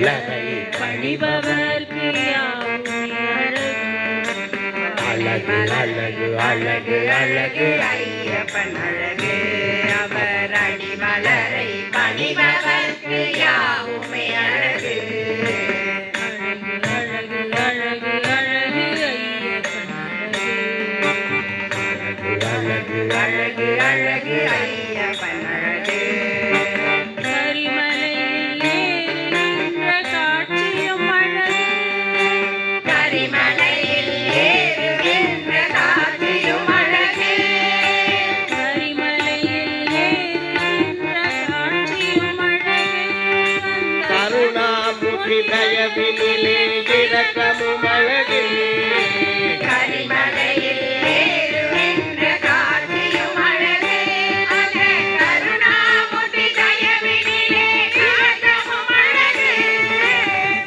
மலரை பணிபவர்க்கு அழகு அழகு அழகு அழகு ஐயப்பன் அழகு அவர் அடிமலரை பணிபவர்க்கு யாவுமே அழகு அழகு அழகு அழகு ஐயப்பன் அழகு அழகு அழகு ஐயப்பன் அழகு கரிமலையில் ஏறுகின்ற காட்சியும் அழகு கரிமலையில் ஏறுகின்ற காட்சியும் அழகு கரிமலையில் ஏறுகின்ற காட்சியும் அழகு கருணாமுகி தயவினிலே இரக்கமும் அழகு கரிமலையில் ஏறுகின்ற காட்சியும் அழகு அந்த கருணாமுகி தயவினிலே இரக்கமும் அழகு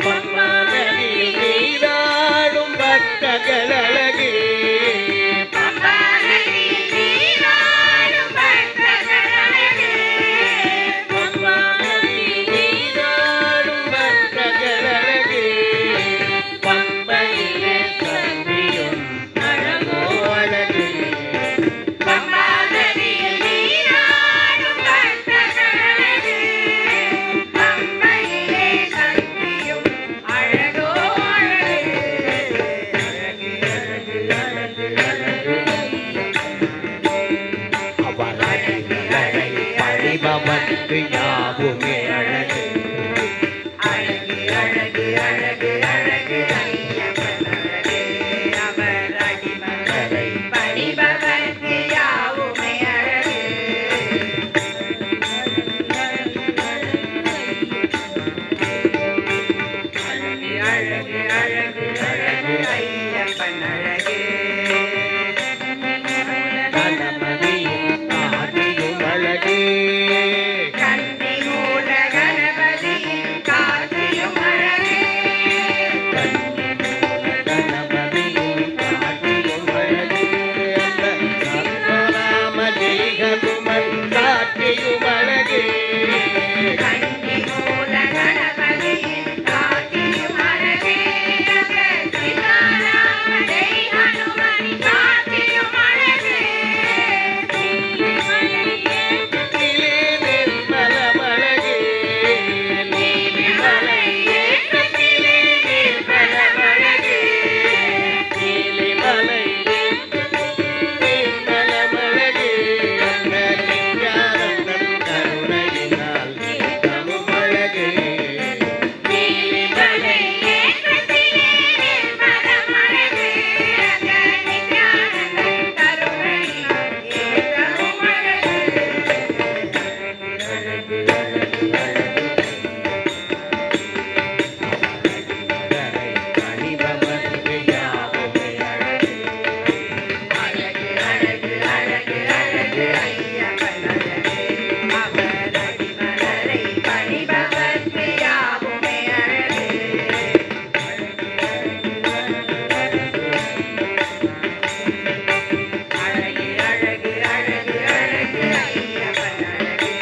பம்பா நதியில் நீராடும் பக்தர்கள் அழகு பம்பா நதியில் நீராடும் பக்தர்கள் அழகு பம்பா நதியில் நீராடும் பக்தர்கள் அழகு பம்பையிலே சந்தியும் அழகோ அழகு பம்பா நதியில் நீராடும் பக்தர்கள் அழகு பம்பையிலே சந்தியும் அழகோ அழகு அவர் அழகை பணிபவர்க்கு யாவுமே அழகு அழகு அழகு அழகு அழகு ஐயப்பன் அழகு அவர் அடிமலரை பணிபவர்க்கு யாவுமே அழகு அழகு அழகு அழகு அழகு ஐயப்பன் அழகு கணபதியும் ஆதியும் அழகு கன்னி மூல கணபதியின் காட்சியும் அழகு கணபதியும் ஆதியும் அழகு அந்த சர்வராம ஜெயகனுமன் காட்டியும் அழகு கன்னி மூல கணபதியின் காட்சியும் அழகு அந்த சீதாராமனை ஹனுமன் காட்சியும் அழகு நீலிமலை நிர்மலம் அழகு நீலிமலை ஏற்றத்திலே நிர்மலம் அழகு நீலிமலை நிர்மலம் அழகு அந்த நித்யானந்தன் கருணையினால் நித்தமும் அழகு நீலிமலை ஏற்றத்திலே நிர்மலம் அழகு அந்த நித்யானந்தன் கருணையினால் ஏற்றமும் அழகு மலரை பணிபவர்க்கு யாவுமே அழகு அழகு அழகு அழகு அழகு ஐயப்பன் அழகு அவர் அடிமலரை பணிபவர்க்கு யாவுமே அழகு அழகு அழகு அழகு அழகு ஐயப்பன் அழகு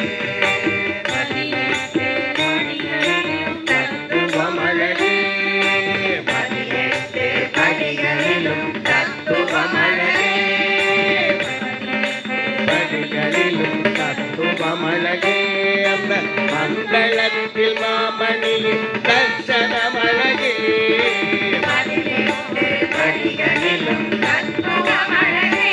பதினெட்டு படிகளிலும் தத்துவம் அழகு பதினெட்டு படிகளிலும் தத்துவம் அழகு படிகளிலும் தத்துவம் அழகு அந்த மங்களத்தில் மாமணியின் தர்சனம் அழகு பதினெட்டு படிகளிலும் தத்துவம் அழகு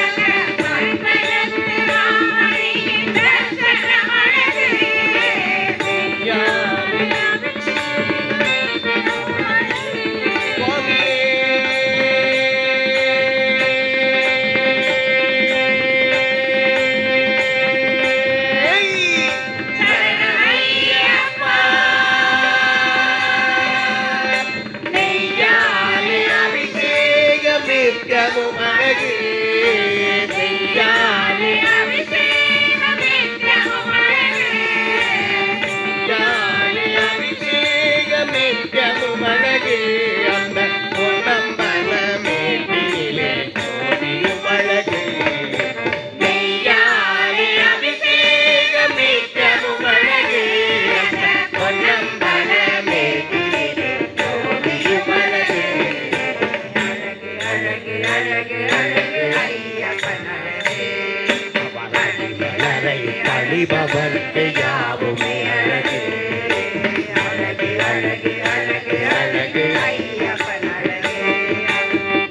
அந்த மங்களத்து மாமணியின் தரிசனம் அழகு யாரு கோவிலே சரணமையப்பா செய்பவர்க்கு யாவுமே அழகு அழகு அழகு அழகு அழகு ஐயப்பன் அழகு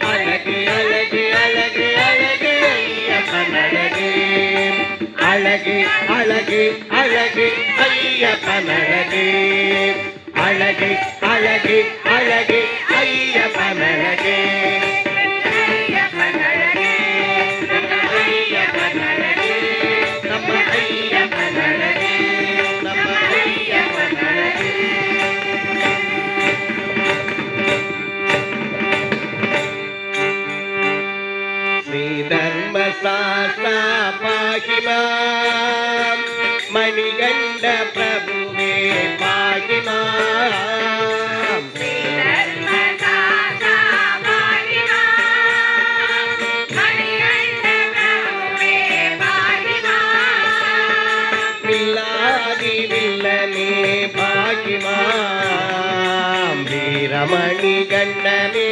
அழகு அழகு அழகு அழகு ஐயப்பன் அழகு அழகு அழகு அழகு ஐயப்பன் அழகு அழகு அழகு அழகு ஐயப்பன் அழகு ஐயப்பன் அழகு ஐயப்பன் அழகு நம்ம ஐயப்பன் அழகு நம்ம ஐயப்பன் அழகு ஸ்ரீ தர்ம சாஸ்தா பாகிமாம் மணிகண்ட பிரபுவே பாகிமாம் தர்மசாஸ்தா பாகிமாம் மணிகண்ட பிரபுவே பாகிமாம் வில்லாதி வில்லனே பாகிமாம் வீரமணி கண்டனே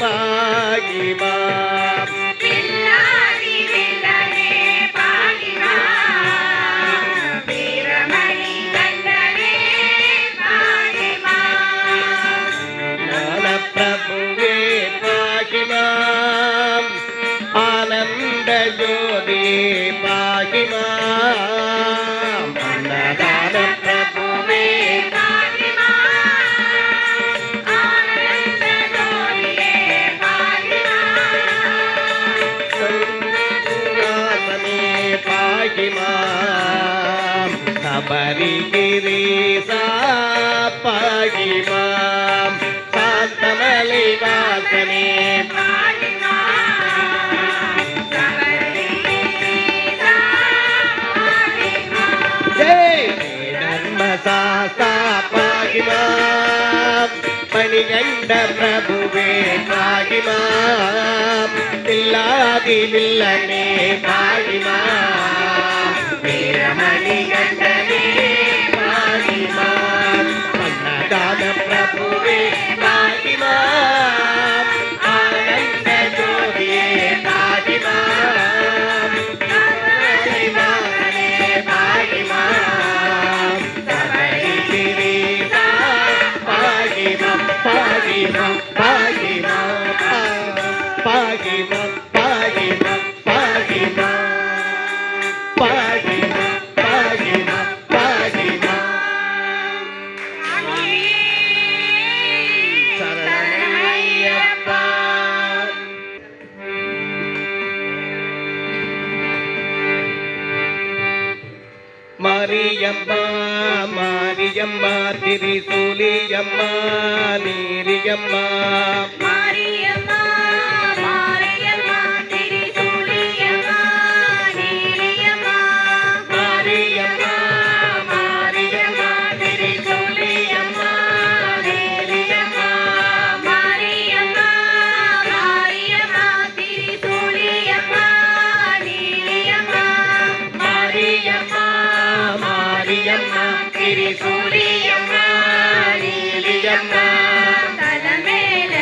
பாகிமாம் வில்லாதி வில்லனே பாகிமாம் வீரமணி கண்டனே பாகிமாம் ஞான பிரபுவே பாகிமாம் ஆனந்த ஜோதியே பாகிமாம் அன்னதான பிரபுவே ஆனந்த ஜோதியே பாகிமாம் சன்னியாசமே பாகிமாம் சபரிகிரீசா பாகிமாம் சாந்தமலை வாசனே ஜெய் தர்மசாஸ்தா பாகிமாம் மணிகண்ட பிரபுவே பாகிமாம் தில்லாதி வில்லனே பாகிமாம் வீரமணி கண்டனே பாகிமாம் அன்னதான பிரபுவே பாகிமாம் ஆனந்த ஜோதியே பாகிமாம் சபரிவாசனே பாகிமாம் சபரிகிரீசா பாகிமாம் பாகிமாம் பாகிமாம் பாகிமாம் பாகிமாம் பாகிமாம் பாகிமாம் பாகிமாம் பாகிமாம் சரணமையப்பா மாரியம்மா மாரியம்மா திரிசூலியம்மா நீலியம்மா மாரியம்மா மாரியம்மா திரிசூலியம்மா நீலியம்மா மாரியம்மா மாரியம்மா திரிசூலியம்மா நீலியம்மா மாரியம்மா மாரியம்மா திரிசூலியம்மா நீலியம்மா மாரியம்மா மாரியம்மா திரிசூலியம்மா நீலியம்மா தலமேல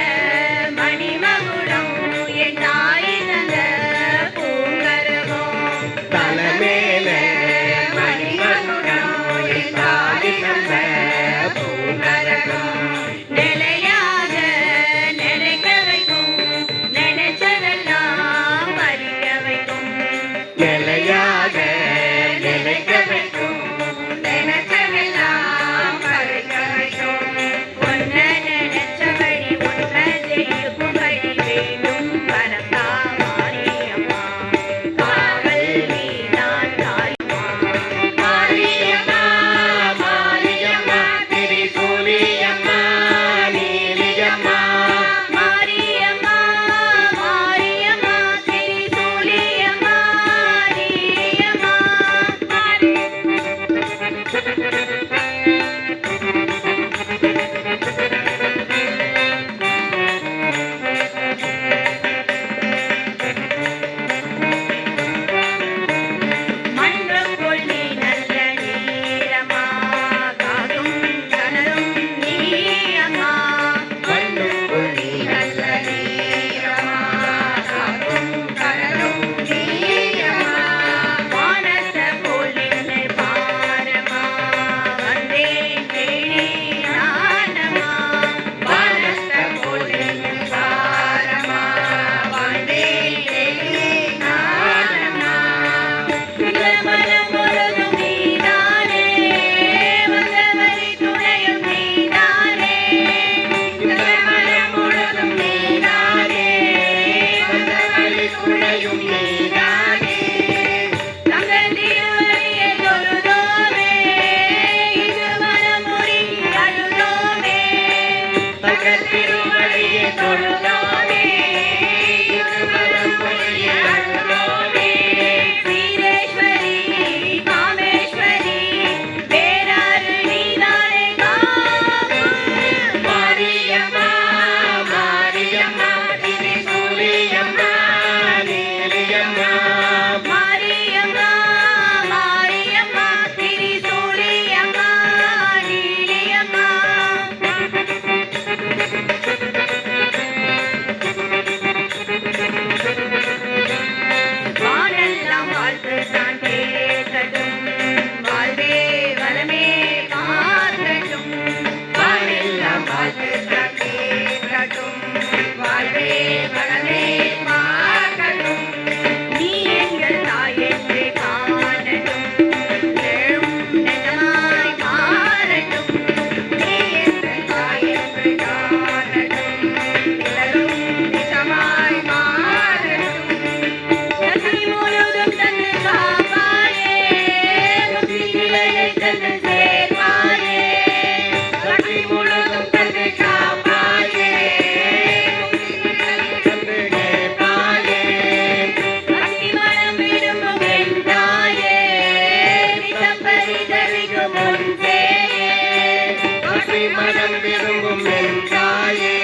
விரும்பும் என் தாயே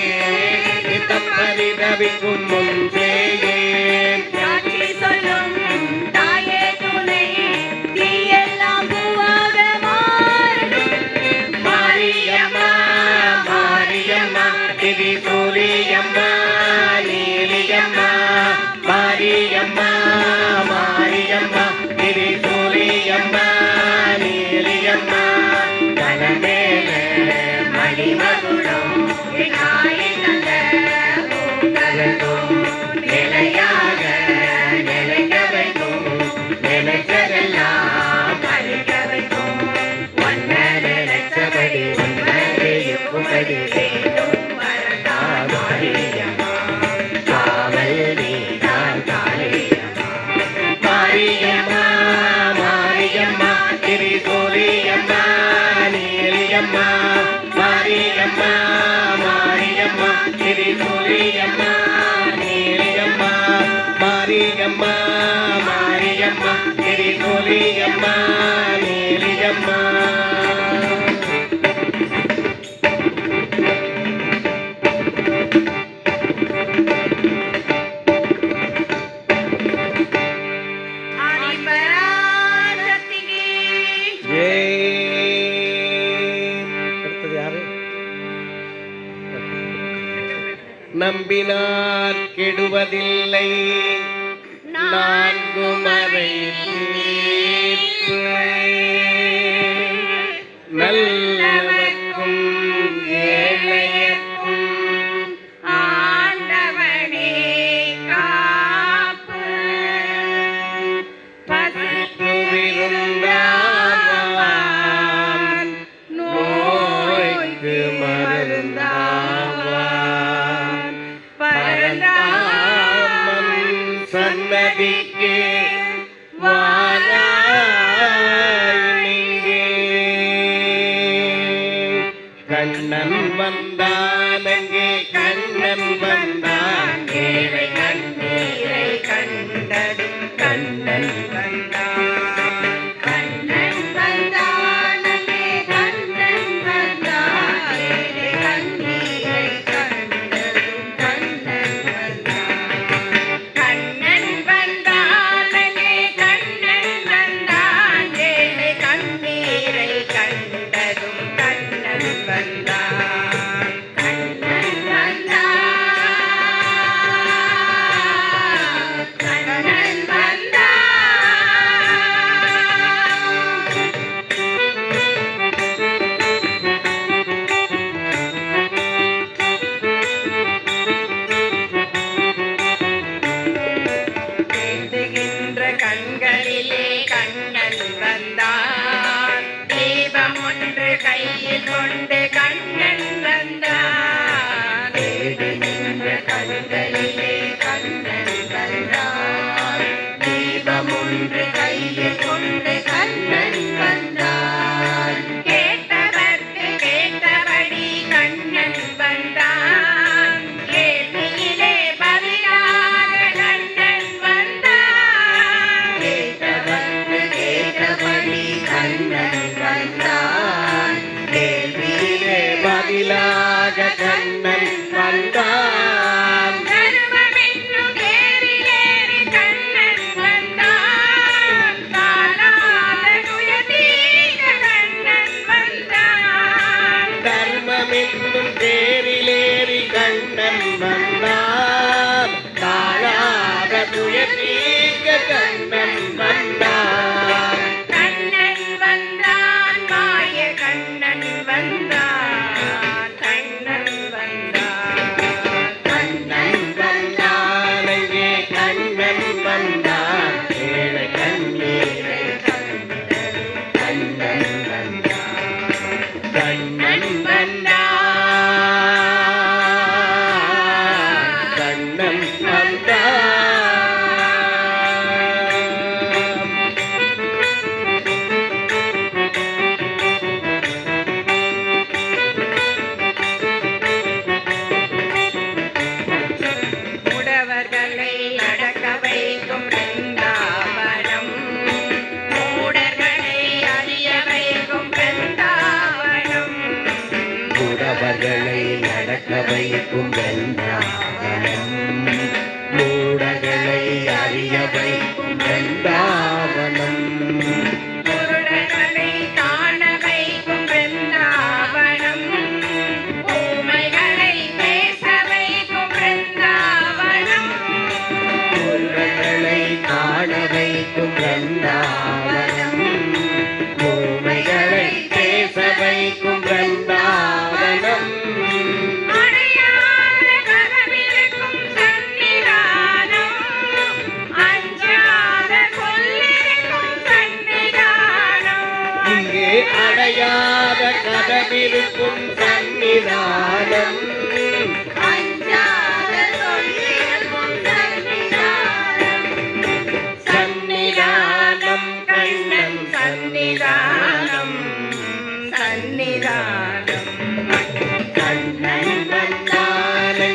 நித்தம் பரிதவிக்கும் முன்பேயே சாட்சி சொல்லும் தாயே துணை தீயெல்லாம் பூவாக மாறட்டும். மாரியம்மா மாரியம்மா திரிசூலியம்மா நீலியம்மா மாரியம்மா மாரியம்மா திரிசூலியம்மா நீலியம்மா தனமேல மணிமகுடம் விநாயகி தந்த பூக்களதும் நிலையாக நிலைக்க வைக்கும். நினைச்சதெல்லாம் பறிக்க வைக்கும். ஒன்ன நினைச்சபடி உண்மையை இருக்கும்படி வேண்டும் வரதா மாரியம்மா. காவல் நீதான் காளியம்மா. மாரியம்மா மாரியம்மா திரிசூலியம்மா நீலியம்மா மாரியம்மா மாரியம்மா திரிசூலியம்மா நீலியம்மா மாரியம்மா மாரியம்மா திரிசூலியம்மா நீலியம்மா ஆதிபராசக்திக்கு அடுத்தது யாரு நம்பினார் கெடுவதில்லை நான்கு மறை தீர்ப்பு. நல்லவர்க்கும் ஏழையர்க்கும் ஆண்டவனே காப்பு. விருந்தாவான் நோய்க்கு மருந்தாவான் பரந்தாமன் சன்னதிக்கு வாராயிங்கே. கண்ணன் வந்தானங்கே கண்ணன் வந்தான் ஏழை கண்ணீரை கண்டதும் கண்ணன் வந்தான். கண்ணன் வந்தானே கண்ணன் வந்தானே கண்ணீரை கண்டதும் கண்ணன் வந்தான். கண்ணன் வந்தானே கண்ணன் வந்தானே கண்ணீரை கண்டதும் கண்ணன் வந்தான். கண்ணன் வந்தான். கண்ணன் வந்தான். வேண்டுகின்ற கண்களிலே கண்ணன் வந்தான். தீபம் ஒன்று கையில் கொண்டு கண்ணன் வந்தான். வேண்டுகின்ற கண்களிலே கண்ணன் வந்தான். தீபம் ஒன்று கையில் கொண்டு கண்ணன் வந்தான். கேட்டவர்க்கு கேட்டபடி கண்ணன் வந்தான். கேள்வியிலே பதிலாக கண்ணன் வந்தான். கேட்டவர்க்கு கேட்டபடி கண்ணன் வந்தான். கேள்வியிலே பதிலாக கண்ணன் வந்தான். தருமமென்னும் தேரிலேறி கண்ணன் வந்தான். தாழாத துயதீர கண்ணன் வந்தான். தர்மமென்னும் தேரிலேறி கண்ணன் வந்தான். தாழாத துயர் தீர்க்க கண்ணன் வந்தான். கண்ணன் வந்தான். மாய கண்ணன் வந்தான். கண்ணன் வந்தான். கண்ணன் வந்தான் அங்கே கண்ணன் வந்தான். ஏழை கண்ணீரை கண்ணன் வந்தான். கண்ணன் வந்தான். கண்ணன் வந்தான். மூடர்களை நடக்க வைக்கும் வெந்தாவனம் மூடர்களை அறிய வைக்கும் வெந்தாவனம் குருடர்களை காண வைக்கும் பிருந்தாவனம் ஊமைகளை பேச வைக்கும் பிருந்தாவனம் மூடர்களை காண வைக்கும் வெந்தாவனம் ஊமைகளை பேச வைக்கும் வெந்தாவனம் அடையாத கதவிருக்கும் சந்நிதானம் அஞ்சாத சொல்லிருக்கும் சந்நிதானம் இங்கே அடையாத கதவிருக்கும் சந்நிதானம் அஞ்சாத சொல்லிருக்கும் சந்நிதானம் சந்நிதானம் கண்ணன் சந்நிதானம் சந்நிதானம் கண்ணன் வந்தானே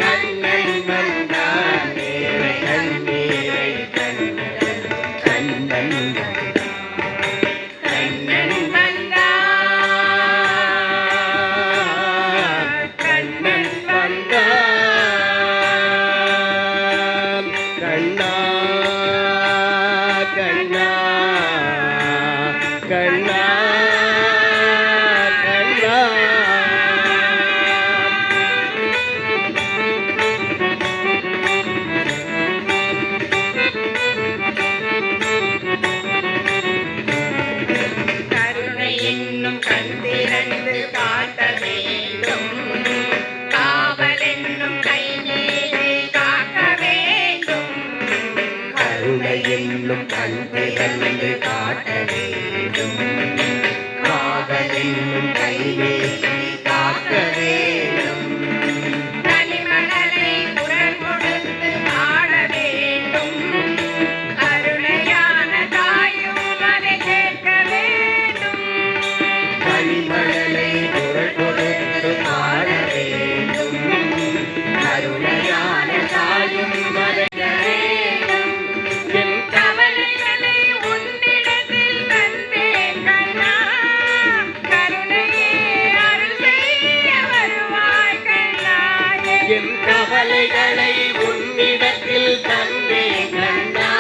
கண்ணன் வந்தான் ஏழை கண்ணீரை கண்ணன் கண்ணன் கண்ணன் வந்தான் கண்ணன் வந்தான் கண்ணா கண்ணா கண்ணா கண்ணா கருணை என்னும் கண் திறந்து காட்ட வேண்டும் காவல் என்னும் கை நீட்டி காக்க வேண்டும் கருணை என்னும் கண் திறந்து காட்ட வேண்டும் காதல் என்னும் கை நீட்டி காக்க வேண்டும் தனிமலரை குரல் கொடுத்து பாட வேண்டும் கருணையான தாயும் அதை கேட்க வேண்டும் கனிமழலை குரல் கொடுத்து பாட வேண்டும் கருணையான தாயும் மறைய வேண்டும் என் கவலைகளை உன்னிடத்தில் தந்தேன் கண்ணா கருணையே அருள் செய்ய வருவாய் கண்ணாயே என் கவலைகளை உன்னிடத்தில் தந்தே கண்ணா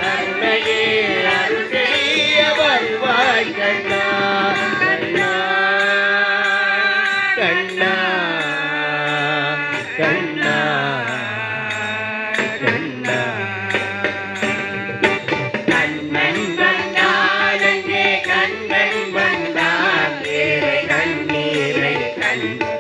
கருணையே அருள் செய்ய வருவாய் கண்ணா கண்ணா கண்ணா கண்ணா கண்ணா கண்ணன் வந்தான் அங்கே கண்ணன் வந்தான் ஏழை கண்ணீரை கண்ணன்